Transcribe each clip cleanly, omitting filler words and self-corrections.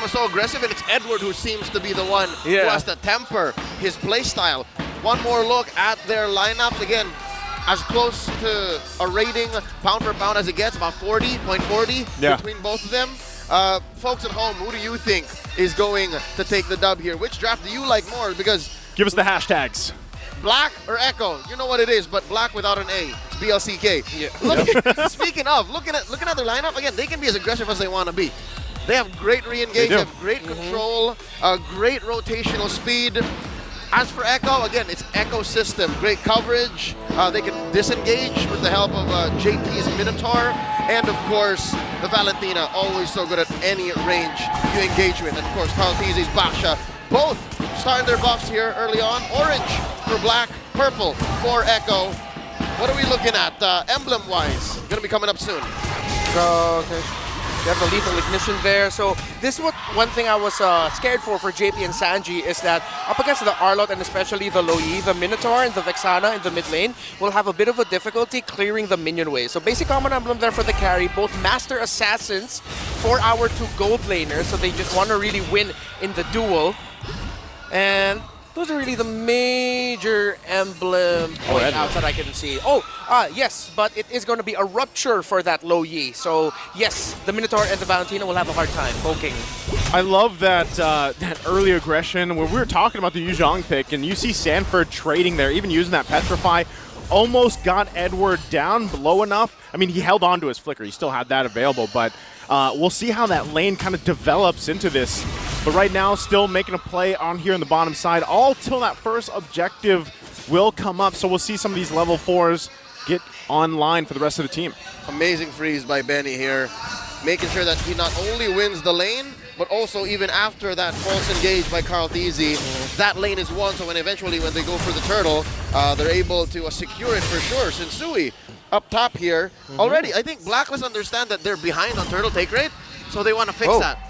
them are so aggressive, and it's Edward who seems to be the one who has to temper his playstyle. One more look at their lineups. Again, as close to a rating pound for pound as it gets, about 40.40 between both of them. Folks at home, who do you think is going to take the dub here? Which draft do you like more? Because give us the hashtags. Black or Echo? You know what it is, but Black without an A. It's BLCK. Speaking of, looking at their lineup, again, they can be as aggressive as they want to be. They have great re-engage, they have great control, great rotational speed. As for Echo, again, it's Echo system. Great coverage. They can disengage with the help of JP's Minotaur. And, of course, the Valentina, always so good at any range you engage with. And, of course, Carl Tizzi's Basha. Both starting their buffs here early on. Orange for Black, purple for Echo. What are we looking at emblem-wise? Going to be coming up soon. Okay. You have the lethal ignition there. So this is one thing I was scared for JP and Sanji is that up against the Arlot and especially the Loi, the Minotaur and the Vexana in the mid lane will have a bit of a difficulty clearing the minion wave. So basic common emblem there for the carry, both master assassins for our two gold laners. So they just want to really win in the duel. And those are really the major emblem pointouts that I can see. Yes, but it is going to be a rupture for that Lo Yi. So yes, the Minotaur and the Valentina will have a hard time poking. I love that that early aggression when we were talking about the Yu Zhang pick, and you see Sanford trading there, even using that Petrify. Almost got Edward down low enough. I mean, he held on to his flicker. He still had that available, but we'll see how that lane kind of develops into this. But right now, still making a play on here on the bottom side, all till that first objective will come up. So we'll see some of these level 4s get online for the rest of the team. Amazing freeze by Benny here, making sure that he not only wins the lane, but also even after that false engage by Carl Tizzi, that lane is won. So when they go for the turtle, they're able to secure it for sure. Sensui up top here. Already, I think Blacklist understand that they're behind on turtle take rate, so they want to fix that.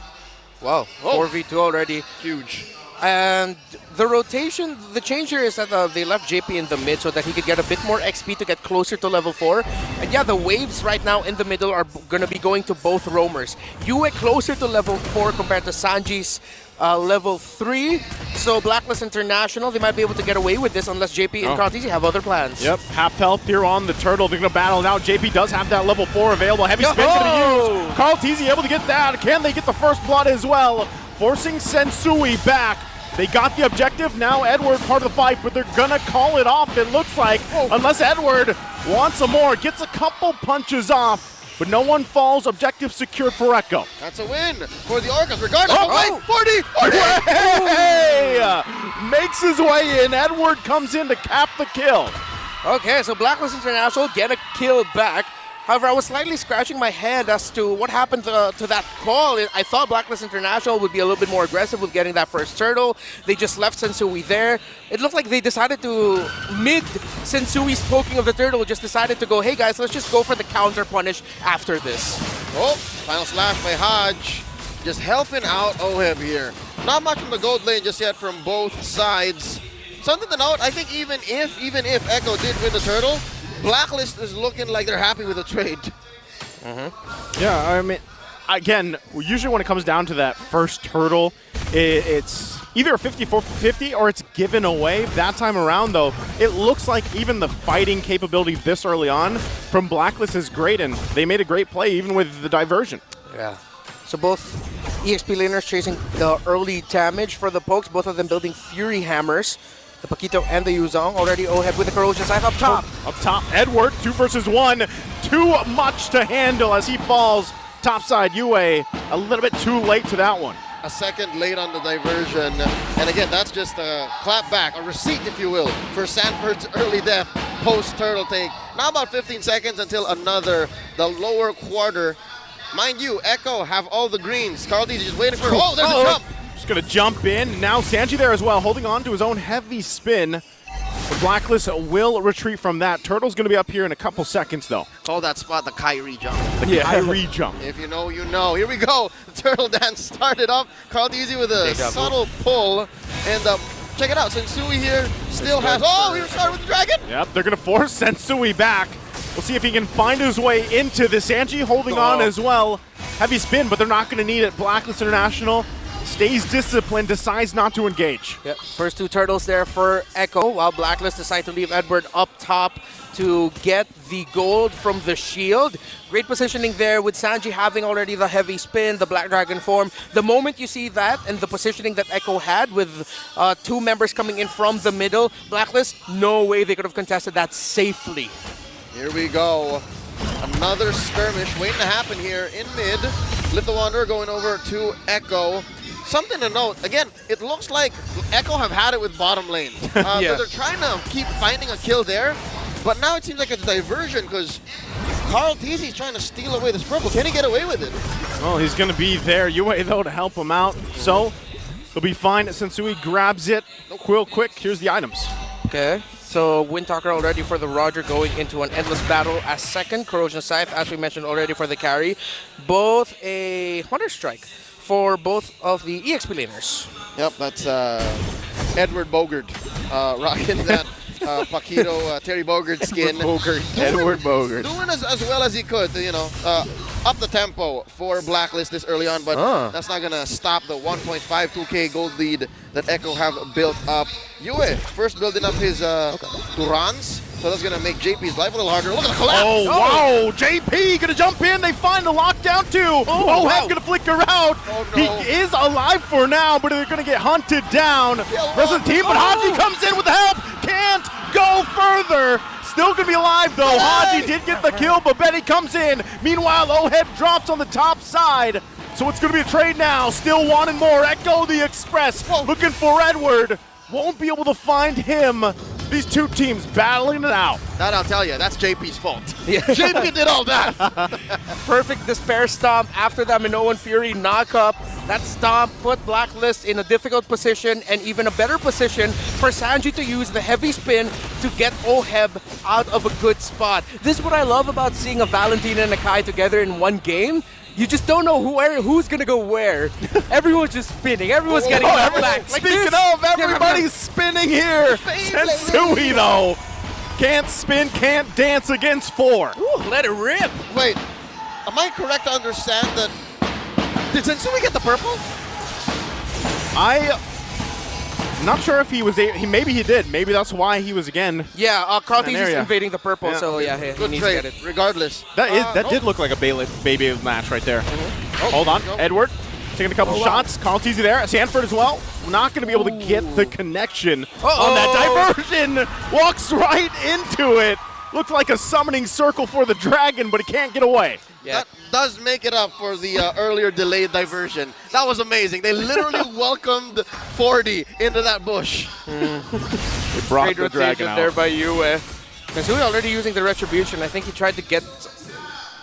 Wow, 4v2 already. Huge. And the rotation, the change here is that they left JP in the mid so that he could get a bit more XP to get closer to level 4. And yeah, the waves right now in the middle are going to be going to both roamers. Yue closer to level 4 compared to Sanji's level 3. So Blacklist International, they might be able to get away with this unless JP and Carl Tizzi have other plans. Yep, half health here on the turtle. They're going to battle it out. JP does have that level 4 available. Heavy spin going to use. Carl Tizzi able to get that. Can they get the first blood as well? Forcing Sensui back. They got the objective. Now Edward part of the fight, but they're going to call it off, it looks like. Unless Edward wants some more. Gets a couple punches off, but no one falls. Objective secured for Echo. That's a win for the Orcas, regardless. Wait, 40! Hey! Makes his way in. Edward comes in to cap the kill. Okay, so Blacklist International get a kill back. However, I was slightly scratching my head as to what happened to that call. I thought Blacklist International would be a little bit more aggressive with getting that first turtle. They just left Sensui there. It looked like they decided to, mid Sensui's poking of the turtle, just decided to go, hey guys, let's just go for the counter punish after this. Final slash by Hodge. Just helping out Oheb here. Not much from the gold lane just yet from both sides. Something to note, I think even if Echo did win the turtle, Blacklist is looking like they're happy with the trade. Yeah, I mean, again, usually when it comes down to that first turtle, it's either a 50-50 or it's given away. That time around, though, it looks like even the fighting capability this early on from Blacklist is great, and they made a great play even with the diversion. Yeah. So both EXP laners chasing the early damage for the pokes, both of them building Fury Hammers. The Paquito and the Yu Zhang already Oheb with the corrosion scythe up top. Up top, Edward, 2 versus 1. Too much to handle as he falls. Top side, Yue, a little bit too late to that one. A second late on the diversion. And again, that's just a clap back, a receipt, if you will, for Sanford's early death post-turtle take. Now about 15 seconds until the lower quarter. Mind you, Echo have all the greens. Carl Tizzi just waiting for, there's a jump. Just going to jump in. Now Sanji there as well, holding on to his own heavy spin. The Blacklist will retreat from that. Turtle's going to be up here in a couple seconds, though. Call that spot the Kyrie jump. The Kyrie jump. If you know, you know. Here we go. The turtle dance started up. Carl Tizzi with a subtle pull. And check it out. Sensui here still has... he started with the dragon. Yep, they're going to force Sensui back. We'll see if he can find his way into this. Sanji holding on as well. Heavy spin, but they're not going to need it. Blacklist International stays disciplined, decides not to engage. Yep. First 2 turtles there for Echo, while Blacklist decide to leave Edward up top to get the gold from the shield. Great positioning there with Sanji having already the heavy spin, the Black Dragon form. The moment you see that and the positioning that Echo had with 2 members coming in from the middle, Blacklist, no way they could have contested that safely. Here we go. Another skirmish waiting to happen here in mid. Lift the Wanderer going over to Echo. Something to note, again, it looks like Echo have had it with bottom lane. Yeah. They're trying to keep finding a kill there, but now it seems like it's a diversion because Carl Teasy's trying to steal away this purple. Can he get away with it? Well, he's going to be there, Yue, though, to help him out. So he'll be fine. Sensui grabs it real quick. Here's the items. Okay, so Windtalker already for the Roger going into an endless battle as second. Corrosion Scythe, as we mentioned already, for the carry. Both a Hunter Strike for both of the EXP laners. Yep, that's Edward Bogard rocking that Paquito Terry Bogard skin. Edward Bogard. Doing as well as he could, you know, up the tempo for Blacklist this early on, but that's not going to stop the 1.52k gold lead that Echo have built up. Yue first building up his Durans, so that's going to make JP's life a little harder. Look at the collapse! Oh, wow! JP gonna jump in. They find the lockdown too. Oh, wow. Gonna flicker out. Oh, no. He is alive for now, but they're gonna get hunted down. Rest of the team, but Haji comes in with the help. Can't go further. Still gonna be alive though. Haji did get the kill, but Benny comes in. Meanwhile, Oheb drops on the top side. So it's gonna be a trade now. Still wanting more. Echo the Express looking for Edward. Won't be able to find him. These 2 teams battling it out. That I'll tell you, that's JP's fault. Yeah. JP did all that. Perfect Despair Stomp after that Minoan Fury knock-up. That stomp put Blacklist in a difficult position and even a better position for Sanji to use the heavy spin to get Oheb out of a good spot. This is what I love about seeing a Valentina and a Kai together in one game. You just don't know who's gonna go where. Everyone's just spinning. Everyone's getting back. Speaking of, everybody's spinning here. Sensui, though, can't spin, can't dance against 4. Ooh, let it rip. Wait, am I correct to understand that? Did Sensui get the purple? I'm not sure if he was. Maybe he did. Maybe that's why he was again. Yeah, Carl Teasy's invading the purple, so yeah, he good needs trade, to get it. regardless. That did look like a baby match right there. Hold on, Edward taking a couple shots. Carl Teasy there. Sanford as well. Not going to be able to get the connection on that diversion. Walks right into it. Looks like a summoning circle for the dragon, but he can't get away. Yeah. That does make it up for the earlier delayed diversion. That was amazing. They literally welcomed 40 into that bush. They brought Great the dragon rotation out. there by Yue. Sensui already using the Retribution. I think he tried to get,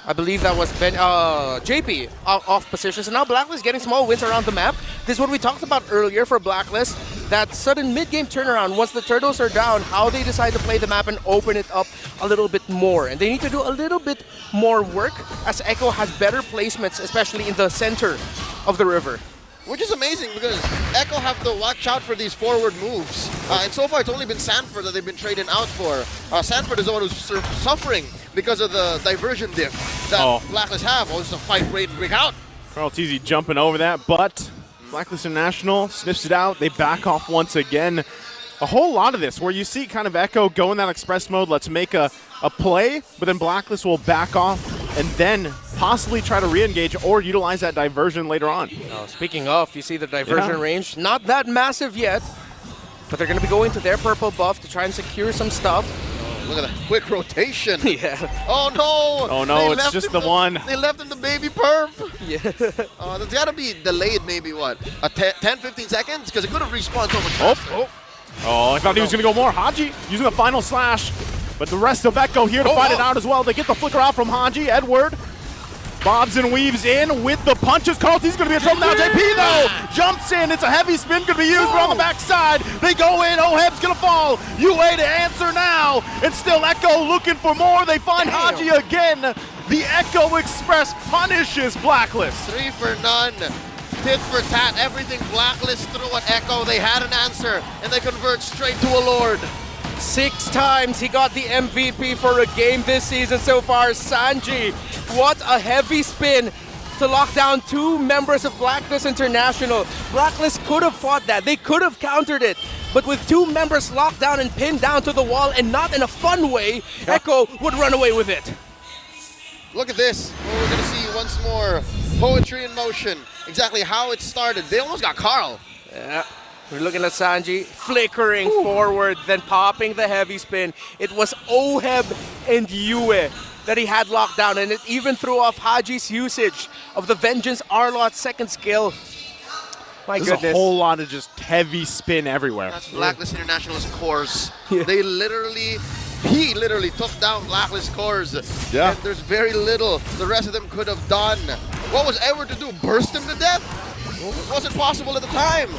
I believe that was JP off position. So now Blacklist getting small wins around the map. This is what we talked about earlier for Blacklist. That sudden mid-game turnaround, once the turtles are down, how they decide to play the map and open it up a little bit more. And they need to do a little bit more work as Echo has better placements, especially in the center of the river. Which is amazing because Echo have to watch out for these forward moves. And so far it's only been Sanford that they've been trading out for. Sanford is the one who's suffering because of the diversion diff that Blacklist have. Oh, it's a fight ready to break out. Carl Teasy jumping over that, but Blacklist International sniffs it out. They back off once again. A whole lot of this where you see kind of Echo go in that express mode, let's make a play, but then Blacklist will back off and then possibly try to re-engage or utilize that diversion later on. Speaking of, you see the diversion range, not that massive yet, but they're going to be going to their purple buff to try and secure some stuff. Look at that quick rotation. Yeah. Oh no! Oh no, it's just the one. They left him the baby perp. Yeah. There's got to be delayed maybe, what, 10, 15 seconds? Because it could have respawned so much faster. Oh, I thought he was going to go more. Haji using the final slash. But the rest of Echo here to fight it out as well. They get the flicker out from Haji. Edward bobs and weaves in with the punches. Carl Teasy's going to be in trouble now. JP, though, jumps in. It's a heavy spin going to be used, but on the backside, they go in. Oheb's going to fall. Yue to answer now. And still Echo looking for more. They find Haji again. The Echo Express punishes Blacklist. 3 for none. Tit for tat. Everything Blacklist threw at Echo. They had an answer, and they convert straight to a Lord. 6 times he got the MVP for a game this season so far. Sanji, what a heavy spin. enough to lock down 2 members of Blacklist International. Blacklist could have fought that. They could have countered it. But with 2 members locked down and pinned down to the wall and not in a fun way, Echo would run away with it. Look at this. We're going to see once more poetry in motion. Exactly how it started. They almost got Carl. Yeah. We're looking at Sanji flickering forward, then popping the heavy spin. It was Oheb and Yue that he had locked down, and it even threw off Haji's usage of the Vengeance Arlot's second skill. My There's goodness. a whole lot of just heavy spin everywhere. That's Blacklist International's cores. He literally took down Blacklist cores. Yeah. And there's very little the rest of them could have done. What was Edward to do? Burst him to death? It wasn't possible at the time.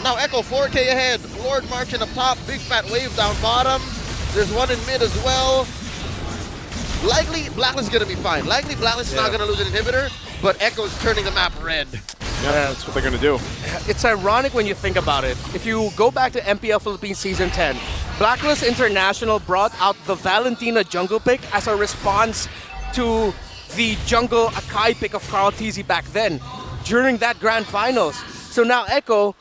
Now Echo 4K ahead. Lord marching up top. Big fat wave down bottom. There's one in mid as well. Likely Blacklist is going to be fine. Likely Blacklist is not going to lose an inhibitor, but Echo's turning the map red. Yeah, that's what they're going to do. It's ironic when you think about it. If you go back to MPL Philippines Season 10, Blacklist International brought out the Valentina jungle pick as a response to the jungle Akai pick of Carl TZ back then during that grand finals. So now Echo,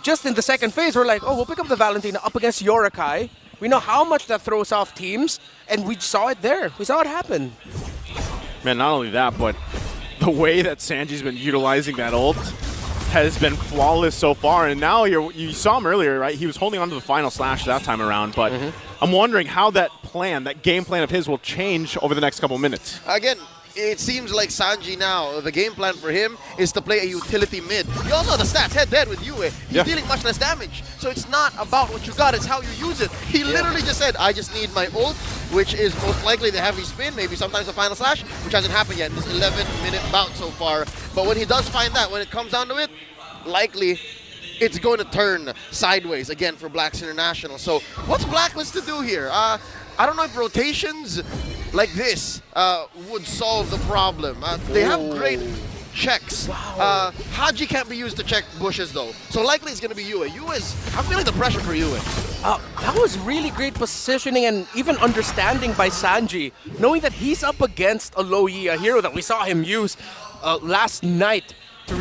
just in the second phase, we're like, oh, we'll pick up the Valentina up against your Akai. We know how much that throws off teams, and we saw it there. We saw it happen. Man, not only that, but the way that Sanji's been utilizing that ult has been flawless so far. And now you saw him earlier, right? He was holding on to the final slash that time around. But I'm wondering how that game plan of his will change over the next couple minutes. Again, it seems like Sanji now, the game plan for him is to play a utility mid. You also know the stats, head-to-head with Yue. He's dealing much less damage. So it's not about what you got, it's how you use it. He literally just said, I just need my ult, which is most likely the heavy spin, maybe sometimes the final slash, which hasn't happened yet in this 11-minute bout so far. But when he does find that, when it comes down to it, likely it's going to turn sideways again for Blacks International. So what's Blacklist to do here? I don't know if rotations like this would solve the problem. They have great checks. Haji can't be used to check bushes though. So likely it's going to be Yue. I'm feeling the pressure for Yue. That was really great positioning and even understanding by Sanji, knowing that he's up against a Lo Yi, a hero that we saw him use last night to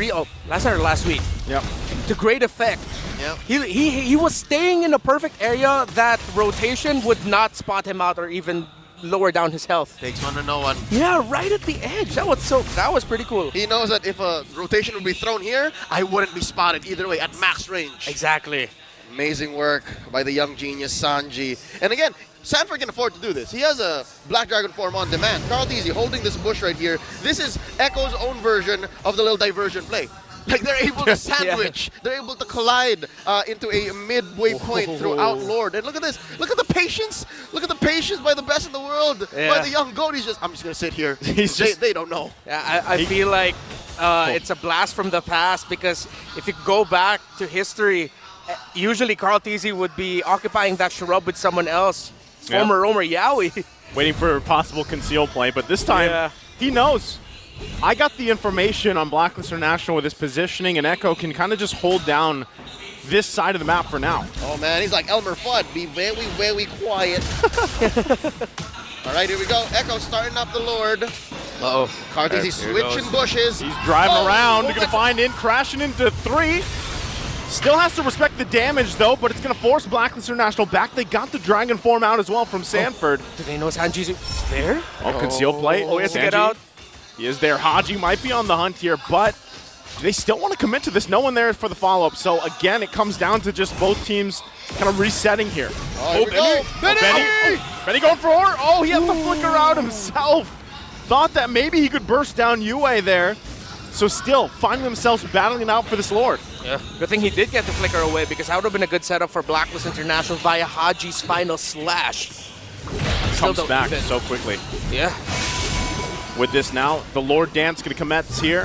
last night or last week. Yep. To great effect. Yep. He was staying in a perfect area that rotation would not spot him out or even lower down his health. Takes one to know one. Yeah, right at the edge. That was pretty cool. He knows that if a rotation would be thrown here, I wouldn't be spotted either way at max range. Exactly. Amazing work by the young genius Sanji. And again, Sanford can afford to do this. He has a Black Dragon form on demand. Carl TZ holding this bush right here. This is Echo's own version of the little diversion play. Like they're able to sandwich, they're able to collide into a midway point throughout Lord. And look at this, look at the patience by the best in the world, by the young goat. I'm just gonna sit here. They don't know. Yeah, I feel like it's a blast from the past because if you go back to history, usually Carl TZ would be occupying that shrub with someone else. Former Romer Yowie. Waiting for a possible conceal play, but this time he knows. I got the information on Blacklist International with his positioning, and Echo can kind of just hold down this side of the map for now. Oh man, he's like Elmer Fudd. Be very, very quiet. All right, here we go. Echo starting up the Lord. Uh-oh. Carl TZ switching bushes. He's driving around, going to find in, crashing into 3. Still has to respect the damage, though, but it's going to force Blacklist International back. They got the Dragon form out as well from Sanford. Do they know Sanji's there? Oh, conceal play. Oh, he has to get out. He is there. Haji might be on the hunt here, but they still want to commit to this. No one there for the follow-up. So, again, it comes down to just both teams kind of resetting here. Oh, Benny going for her. Oh, he has to flicker out himself. Thought that maybe he could burst down Yue there. So still finding themselves battling it out for this Lord. Yeah. Good thing he did get the flicker away because that would have been a good setup for Blacklist International via Haji's final slash. Comes back so quickly. Yeah. With this now, the Lord Dance going to commence here.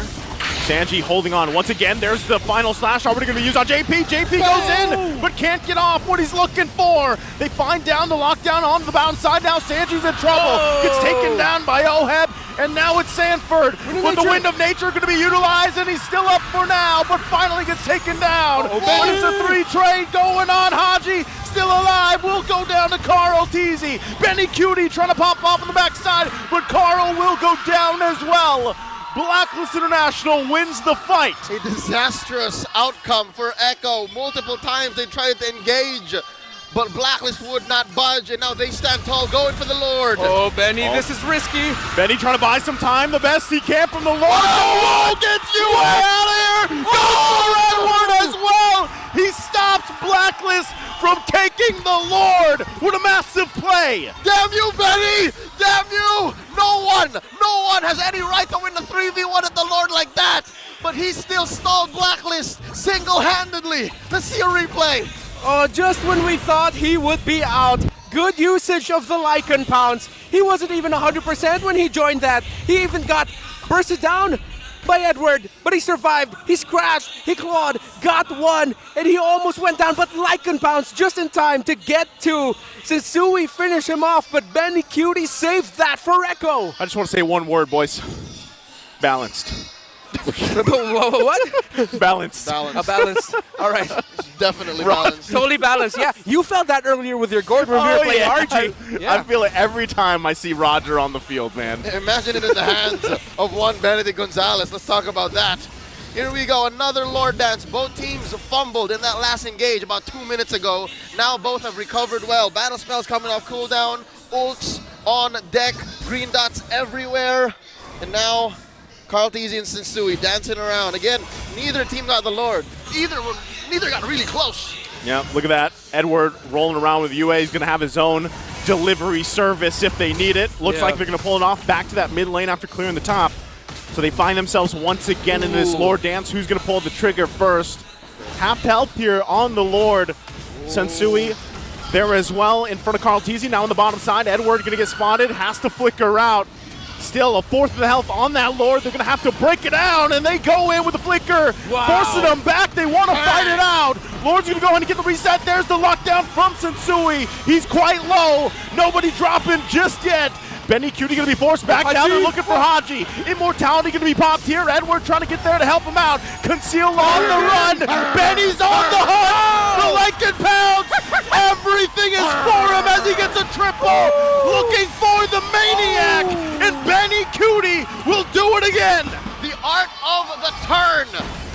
Sanji holding on. Once again, there's the final slash already going to be used on JP. JP goes in, but can't get off what he's looking for. They find down the lockdown on the bound side. Now Sanji's in trouble. Gets taken down by Oheb, and now it's Sanford. With the Wind of Nature going to be utilized, and he's still up for now, but finally gets taken down. But it's a 3 trade going on. Haji still alive. Will go down to Carl TZ. Bennyqt trying to pop off on the backside, but Carl will go down as well. Blacklist International wins the fight. A disastrous outcome for Echo. Multiple times they tried to engage, but Blacklist would not budge, and now they stand tall, going for the Lord. Oh, Benny, this is risky. Benny trying to buy some time, the best he can from the Lord. Oh, gets you way out of here! Goes for Edward as well! He stops Blacklist from taking the Lord with a massive play. Damn you, Benny! Damn you! No one has any right to win the 3v1 at the Lord like that! But he still stalled Blacklist single-handedly. Let's see a replay. Oh, just when we thought he would be out. Good usage of the Lycan pounds. He wasn't even 100% when he joined that. He even got bursted down by Edward, but he survived. He scratched, he clawed, got one, and he almost went down, but Lycan pounds just in time to get two. Sensui finished him off, but Bennyqt saved that for Echo. I just want to say one word, boys. Balanced. What? Balanced. Balanced. All right. Definitely balanced. Totally balanced. Yeah, you felt that earlier with your Gordon when we were playing RG. I feel it every time I see Roger on the field, man. Imagine it in the hands of one Benedict Gonzalez. Let's talk about that. Here we go, another Lord Dance. Both teams fumbled in that last engage about 2 minutes ago. Now both have recovered well. Battle spells coming off cooldown. Ults on deck. Green dots everywhere. And now Carl Teasy and Sensui dancing around. Again, neither team got the Lord. Neither got really close. Yeah, look at that. Edward rolling around with UA. He's going to have his own delivery service if they need it. Looks like they're going to pull it off back to that mid lane after clearing the top. So they find themselves once again in this Lord Dance. Who's going to pull the trigger first? Half health here on the Lord. Sensui there as well in front of Carl Teasy. Now on the bottom side, Edward going to get spotted. Has to flicker out. Still a fourth of the health on that Lord. They're going to have to break it down, and they go in with the flicker. Forcing them back. They want to fight it out. Lord's going to go ahead and get the reset. There's the lockdown from Sensui. He's quite low. Nobody dropping just yet. Bennyqt going to be forced back down. They're looking for Haji. Immortality going to be popped here. Edward trying to get there to help him out. Conceal on the run. Benny's on the hunt. The Lycan pounds. Everything is for him as he gets a triple. Looking for the Maniac. And Bennyqt will do it again. The art of the turn.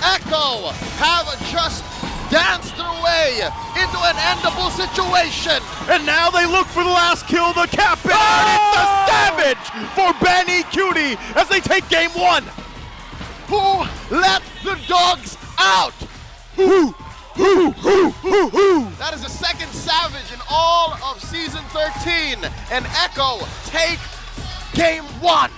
Echo have just danced their way into an endable situation. And now they look for the last kill, the captain. It's the Savage for Bennyqt as they take game one. Who let the dogs out? Who? That is the second Savage in all of Season 13. And Echo take game one.